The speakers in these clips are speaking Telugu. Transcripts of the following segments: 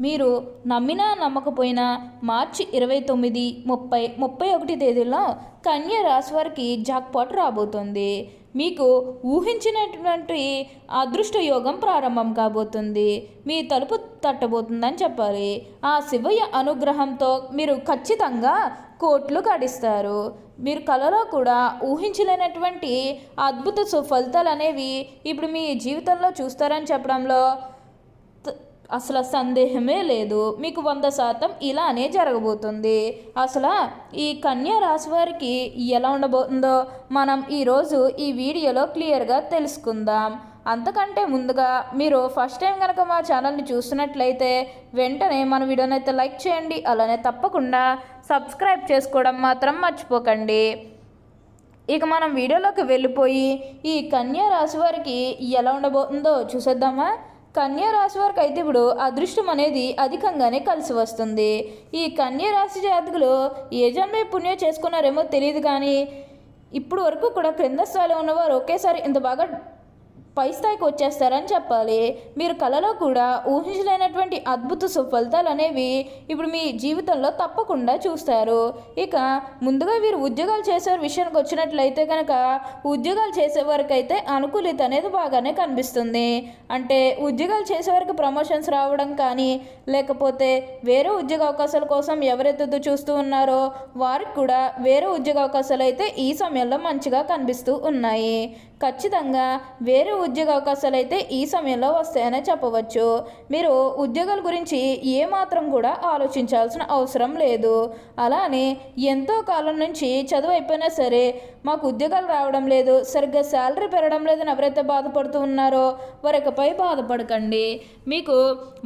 మీరు నమ్మినా నమ్మకపోయినా మార్చి 29, 30, 31 తేదీల్లో కన్య రాశి వారికి జాక్పాట్ రాబోతుంది. మీకు ఊహించినటువంటి అదృష్ట యోగం ప్రారంభం కాబోతుంది. మీ తలుపు తట్టబోతుందని చెప్పాలి. ఆ శివయ్య అనుగ్రహంతో మీరు ఖచ్చితంగా కోట్లు గడిస్తారు. మీరు కలలో కూడా ఊహించలేనటువంటి అద్భుత సుఫలితాలు అనేవి ఇప్పుడు మీ జీవితంలో చూస్తారని చెప్పడంలో అసలు సందేహమే లేదు. మీకు 100% ఇలానే జరగబోతుంది. అసలు ఈ కన్యా రాశి వారికి ఎలా ఉండబోతుందో మనం ఈరోజు ఈ వీడియోలో క్లియర్గా తెలుసుకుందాం. అంతకంటే ముందుగా మీరు ఫస్ట్ టైం కనుక మా ఛానల్ని చూస్తున్నట్లయితే వెంటనే మన వీడియోని అయితే లైక్ చేయండి. అలానే తప్పకుండా సబ్స్క్రైబ్ చేసుకోవడం మాత్రం మర్చిపోకండి. ఇక మనం వీడియోలోకి వెళ్ళిపోయి ఈ కన్యా రాశి వారికి ఎలా ఉండబోతుందో చూసేద్దామా. కన్యా రాశి వారికి అయితే ఇప్పుడు అదృష్టం అనేది అధికంగానే కలిసి వస్తుంది. ఈ కన్యా రాశి జాతకులు ఏ జన్మే పుణ్యం చేసుకున్నారేమో తెలియదు, కానీ ఇప్పుడు వరకు కూడా క్రింద స్థాయిలో ఉన్నవారు ఒకేసారి ఇంత బాగా పై స్థాయికి వచ్చేస్తారని చెప్పాలి. మీరు కళలో కూడా ఊహించలేనటువంటి అద్భుత సుఫలితాలు అనేవి ఇప్పుడు మీ జీవితంలో తప్పకుండా చూస్తారు. ఇక ముందుగా వీరు ఉద్యోగాలు చేసే విషయానికి వచ్చినట్లయితే కనుక ఉద్యోగాలు చేసేవారికి అయితే అనుకూలిత అనేది బాగానే కనిపిస్తుంది. అంటే ఉద్యోగాలు చేసేవారికి ప్రమోషన్స్ రావడం కానీ, లేకపోతే వేరే ఉద్యోగ అవకాశాల కోసం ఎవరైతే చూస్తూ ఉన్నారో వారికి కూడా వేరే ఉద్యోగ అవకాశాలు అయితే ఈ సమయంలో మంచిగా కనిపిస్తూ ఉన్నాయి. ఖచ్చితంగా వేరే ఉద్యోగ అవకాశాలు అయితే ఈ సమయంలో వస్తాయనే చెప్పవచ్చు. మీరు ఉద్యోగాల గురించి ఏమాత్రం కూడా ఆలోచించాల్సిన అవసరం లేదు. అలానే ఎంతో కాలం నుంచి చదువు అయిపోయినా సరే మాకు ఉద్యోగాలు రావడం లేదు, సరిగ్గా శాలరీ పెరగడం లేదని ఎవరైతే బాధపడుతూ ఉన్నారో వారికపై బాధపడకండి. మీకు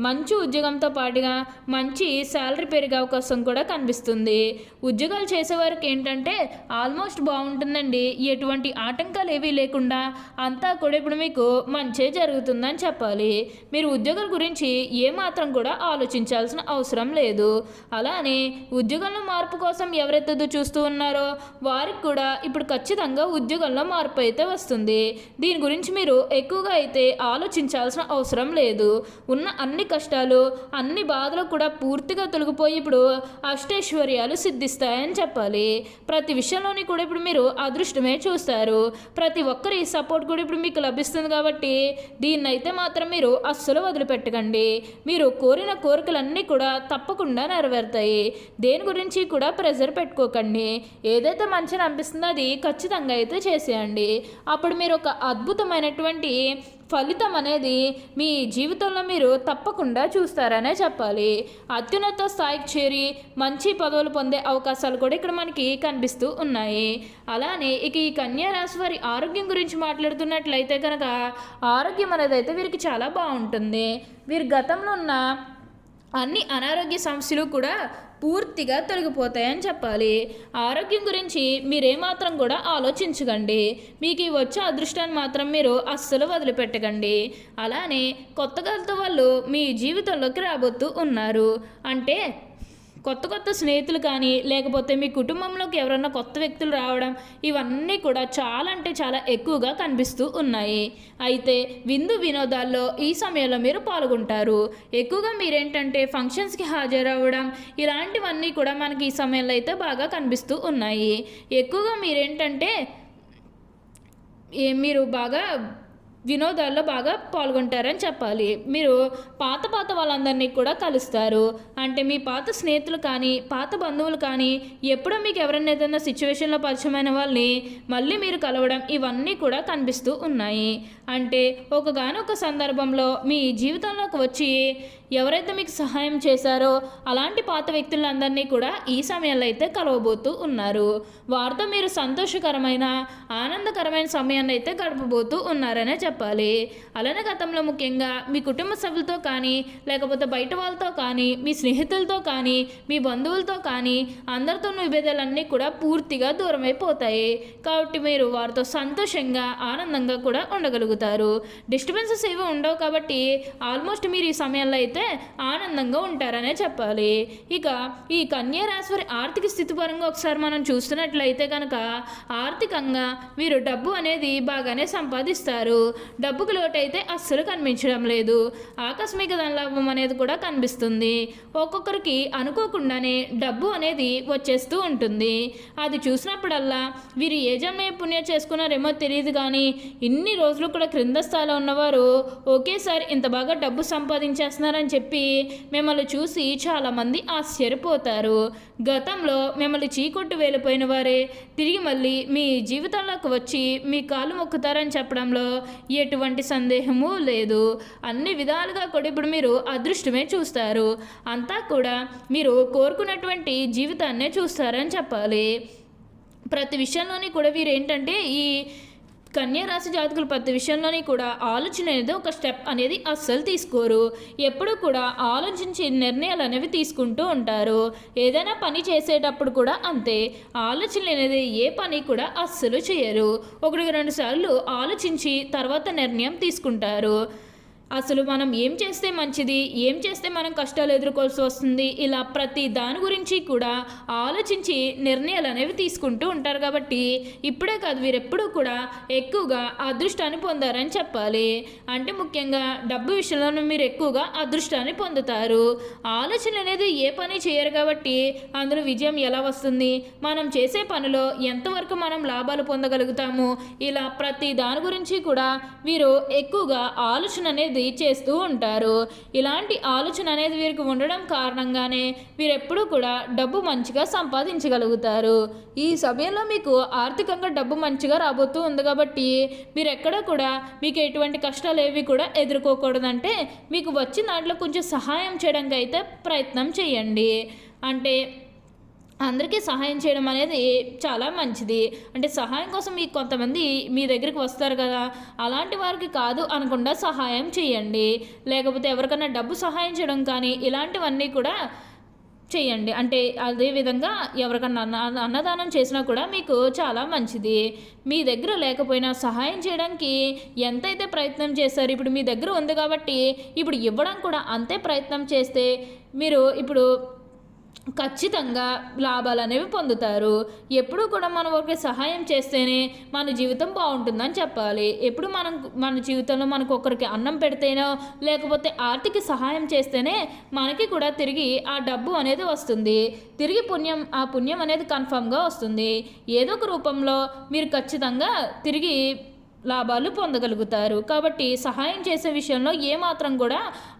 మంచి ఉద్యోగంతో పాటుగా మంచి శాలరీ పెరిగే అవకాశం కూడా కనిపిస్తుంది. ఉద్యోగాలు చేసేవారికి ఏంటంటే ఆల్మోస్ట్ బాగుంటుందండి. ఎటువంటి ఆటంకాలు ఏవీ లేకుండా అంతా కూడా ఇప్పుడు మీకు మంచే జరుగుతుందని చెప్పాలి. మీరు ఉద్యోగాల గురించి ఏమాత్రం కూడా ఆలోచించాల్సిన అవసరం లేదు. అలానే ఉద్యోగంలో మార్పు కోసం ఎవరైతే చూస్తూ ఉన్నారో వారికి కూడా ఇప్పుడు ఖచ్చితంగా ఉద్యోగంలో మార్పు అయితే వస్తుంది. దీని గురించి మీరు ఎక్కువగా అయితే ఆలోచించాల్సిన అవసరం లేదు. ఉన్న అన్ని కష్టాలు అన్ని బాధలు కూడా పూర్తిగా తొలగిపోయి ఇప్పుడు అష్టైశ్వర్యాలు సిద్ధిస్తాయని చెప్పాలి. ప్రతి విషయంలోని కూడా ఇప్పుడు మీరు అదృష్టమే చూస్తారు. ప్రతి ఒక్కరి సపోర్ట్ కూడా ఇప్పుడు మీకు లభిస్తుంది. కాబట్టి దీన్ని అయితే మాత్రం మీరు అస్సలు వదిలిపెట్టకండి. మీరు కోరిన కోరికలన్నీ కూడా తప్పకుండా నెరవేరుతాయి. దేని గురించి కూడా ప్రెజర్ పెట్టుకోకండి. ఏదైతే మంచిని అనిపిస్తుందో అది ఖచ్చితంగా అయితే చేసేయండి. అప్పుడు మీరు ఒక అద్భుతమైనటువంటి ఫలితం అనేది మీ జీవితంలో మీరు తప్పకుండా చూస్తారనే చెప్పాలి. అత్యున్నత స్థాయికి చేరి మంచి పదవులు పొందే అవకాశాలు కూడా ఇక్కడ మనకి కనిపిస్తూ ఉన్నాయి. అలానే ఇక ఈ కన్యా రాశి వారి ఆరోగ్యం గురించి మాట్లాడుతున్నట్లయితే కనుక ఆరోగ్యం అనేది అయితే వీరికి చాలా బాగుంటుంది. వీరి గతంలో ఉన్న అన్ని అనారోగ్య సమస్యలు కూడా పూర్తిగా తొలగిపోతాయని చెప్పాలి. ఆరోగ్యం గురించి మీరేమాత్రం కూడా ఆలోచించకండి. మీకు వచ్చే అదృష్టాన్ని మాత్రం మీరు అస్సలు వదిలిపెట్టకండి. అలానే కొత్తగా వాళ్ళు మీ జీవితంలోకి రాబోతూ ఉన్నారు. అంటే కొత్త స్నేహితులు కానీ, లేకపోతే మీ కుటుంబంలోకి ఎవరన్నా కొత్త వ్యక్తులు రావడం, ఇవన్నీ కూడా చాలా అంటే చాలా ఎక్కువగా కనిపిస్తూ ఉన్నాయి. అయితే విందు వినోదాల్లో ఈ సమయంలో మీరు పాల్గొంటారు. ఎక్కువగా మీరేంటంటే ఫంక్షన్స్కి హాజరవ్వడం, ఇలాంటివన్నీ కూడా మనకి ఈ సమయంలో అయితే బాగా కనిపిస్తూ ఉన్నాయి. ఎక్కువగా మీరేంటంటే మీరు బాగా వినోదాల్లో బాగా పాల్గొంటారని చెప్పాలి. మీరు పాత వాళ్ళందరినీ కూడా కలుస్తారు. అంటే మీ పాత స్నేహితులు కానీ, పాత బంధువులు కానీ, ఎప్పుడో మీకు ఎవరైనా ఏదైనా సిచ్యువేషన్లో పరిచయమైన వాళ్ళని మళ్ళీ మీరు కలవడం, ఇవన్నీ కూడా కనిపిస్తూ ఉన్నాయి. అంటే ఒకగానొక సందర్భంలో మీ జీవితంలోకి వచ్చి ఎవరైతే మీకు సహాయం చేశారో అలాంటి పాత వ్యక్తులందరినీ కూడా ఈ సమయంలో అయితే కలవబోతూ ఉన్నారు. వారితో మీరు సంతోషకరమైన ఆనందకరమైన సమయాన్ని అయితే గడపబోతూ ఉన్నారనే చెప్పాలి. అలానే గతంలో ముఖ్యంగా మీ కుటుంబ సభ్యులతో కానీ, లేకపోతే బయట వాళ్ళతో కానీ, మీ స్నేహితులతో కానీ, మీ బంధువులతో కానీ అందరితో విభేదాలన్నీ కూడా పూర్తిగా దూరమైపోతాయి. కాబట్టి మీరు వారితో సంతోషంగా ఆనందంగా కూడా ఉండగలుగుతారు. డిస్టర్బెన్సెస్ ఏవి ఉండవు. కాబట్టి ఆల్మోస్ట్ మీరు ఈ సమయంలో అయితే అయితే ఆనందంగా ఉంటారనే చెప్పాలి. ఇక ఈ కన్యా రాశి వారి ఆర్థిక స్థితి పరంగా ఒకసారి మనం చూస్తున్నట్లయితే కనుక ఆర్థికంగా వీరు డబ్బు అనేది బాగానే సంపాదిస్తారు. డబ్బుకు లోటైతే అస్సలు కనిపించడం లేదు. ఆకస్మిక ధనలాభం అనేది కూడా కనిపిస్తుంది. ఒక్కొక్కరికి అనుకోకుండానే డబ్బు అనేది వచ్చేస్తూ ఉంటుంది. అది చూసినప్పుడల్లా వీరు ఏ జన్మ పుణ్యం చేసుకున్నారేమో తెలియదు కానీ ఇన్ని రోజులు కూడా క్రింద స్థాయిలో ఉన్నవారు ఒకేసారి ఇంత బాగా డబ్బు సంపాదించేస్తున్నారని చెప్పి మిమ్మల్ని చూసి చాలామంది ఆశ్చర్యపోతారు. గతంలో మిమ్మల్ని చీకొట్టు వెళ్ళిపోయిన వారే తిరిగి మళ్ళీ మీ జీవితంలోకి వచ్చి మీ కాలు మొక్కుతారని చెప్పడంలో ఎటువంటి సందేహము లేదు. అన్ని విధాలుగా కూడా ఇప్పుడు మీరు అదృష్టమే చూస్తారు. అంతా కూడా మీరు కోరుకున్నటువంటి జీవితాన్నే చూస్తారని చెప్పాలి. ప్రతి విషయంలోని కూడా వీరు ఏంటంటే ఈ కన్యా రాశి జాతకులు ప్రతి విషయంలోని కూడా ఆలోచన అనేది ఒక స్టెప్ అనేది అస్సలు తీసుకోరు. ఎప్పుడు కూడా ఆలోచించి నిర్ణయాలు అనేవి తీసుకుంటూ ఉంటారు. ఏదైనా పని చేసేటప్పుడు కూడా అంతే. ఆలోచనలు అనేది ఏ పని కూడా అస్సలు చేయరు. 1-2 సార్లు ఆలోచించి తర్వాత నిర్ణయం తీసుకుంటారు. అసలు మనం ఏం చేస్తే మంచిది, ఏం చేస్తే మనం కష్టాలు ఎదుర్కోవాల్సి వస్తుంది, ఇలా ప్రతి దాని గురించి కూడా ఆలోచించి నిర్ణయాలు అనేవి తీసుకుంటూ ఉంటారు. కాబట్టి ఇప్పుడే కాదు వీరెప్పుడూ కూడా ఎక్కువగా అదృష్టాన్ని పొందారని చెప్పాలి. అంటే ముఖ్యంగా డబ్బు విషయంలో మీరు ఎక్కువగా అదృష్టాన్ని పొందుతారు. ఆలోచన అనేది ఏ పని చేయరు కాబట్టి అందులో విజయం ఎలా వస్తుంది, మనం చేసే పనిలో ఎంతవరకు మనం లాభాలు పొందగలుగుతాము, ఇలా ప్రతి దాని గురించి కూడా వీరు ఎక్కువగా ఆలోచన అనేది చేస్తూ ఉంటారు. ఇలాంటి ఆలోచన అనేది వీరికి ఉండడం కారణంగానే వీరెప్పుడూ కూడా డబ్బు మంచిగా సంపాదించగలుగుతారు. ఈ సమయంలో మీకు ఆర్థికంగా డబ్బు మంచిగా రాబోతూ ఉంది కాబట్టి మీరు ఎక్కడ కూడా మీకు ఎటువంటి కష్టాలు ఏవి కూడా ఎదుర్కోకూడదంటే మీకు వచ్చిన దాంట్లో కొంచెం సహాయం చేయడానికి అయితే ప్రయత్నం చేయండి. అంటే అందరికీ సహాయం చేయడం అనేది చాలా మంచిది. అంటే సహాయం కోసం మీకు కొంతమంది మీ దగ్గరికి వస్తారు కదా, అలాంటి వారికి కాదు అనకుండా సహాయం చేయండి. లేకపోతే ఎవరికైనా డబ్బు సహాయం చేయడం కానీ ఇలాంటివన్నీ కూడా చేయండి. అంటే అదేవిధంగా ఎవరికన్నా అన్నదానం చేసినా కూడా మీకు చాలా మంచిది. మీ దగ్గర లేకపోయినా సహాయం చేయడానికి ఎంతైతే ప్రయత్నం చేస్తారు, ఇప్పుడు మీ దగ్గర ఉంది కాబట్టి ఇప్పుడు ఇవ్వడం కూడా అంతే ప్రయత్నం చేస్తే మీరు ఇప్పుడు ఖచ్చితంగా లాభాలు అనేవి పొందుతారు. ఎప్పుడూ కూడా మనం ఒకరికి సహాయం చేస్తేనే మన జీవితం బాగుంటుందని చెప్పాలి. ఎప్పుడు మన జీవితంలో మనకు ఒకరికి అన్నం పెడితేనో లేకపోతే ఆర్థిక సహాయం చేస్తేనే మనకి కూడా తిరిగి ఆ డబ్బు అనేది వస్తుంది. తిరిగి ఆ పుణ్యం అనేది కన్ఫామ్గా వస్తుంది. ఏదో ఒక రూపంలో మీరు ఖచ్చితంగా తిరిగి లాభాలు పొందగలుగుతారు. కాబట్టి సహాయం చేసే విషయంలో ఏమాత్రం కూడా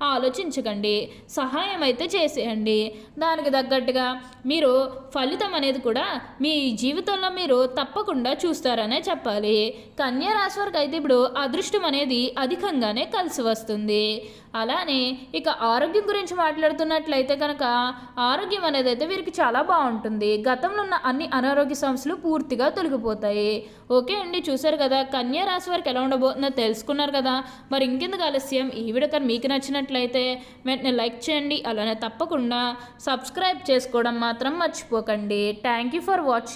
ఆలోచించకండి. సహాయం అయితే చేసేయండి. దానికి తగ్గట్టుగా మీరు ఫలితం అనేది కూడా మీ జీవితంలో మీరు తప్పకుండా చూస్తారనే చెప్పాలి. కన్యా రాశి వారికి అయితే ఇప్పుడు అదృష్టం అనేది అధికంగానే కలిసి వస్తుంది. అలానే ఇక ఆరోగ్యం గురించి మాట్లాడుతున్నట్లయితే కనుక ఆరోగ్యం అనేది అయితే వీరికి చాలా బాగుంటుంది. గతంలో ఉన్న అన్ని అనారోగ్య సమస్యలు పూర్తిగా తొలగిపోతాయి. ఓకే అండి, చూసారు కదా కన్యా రాశి వారికి ఎలా ఉండబోతుందో తెలుసుకున్నారు కదా. మరి ఇంకెందుకు ఆలస్యం, ఈ వీడియో కానీ మీకు నచ్చినట్లయితే వెంటనే లైక్ చేయండి. అలానే తప్పకుండా సబ్స్క్రైబ్ చేసుకోవడం మాత్రం మర్చిపోకండి. Thank you for watching.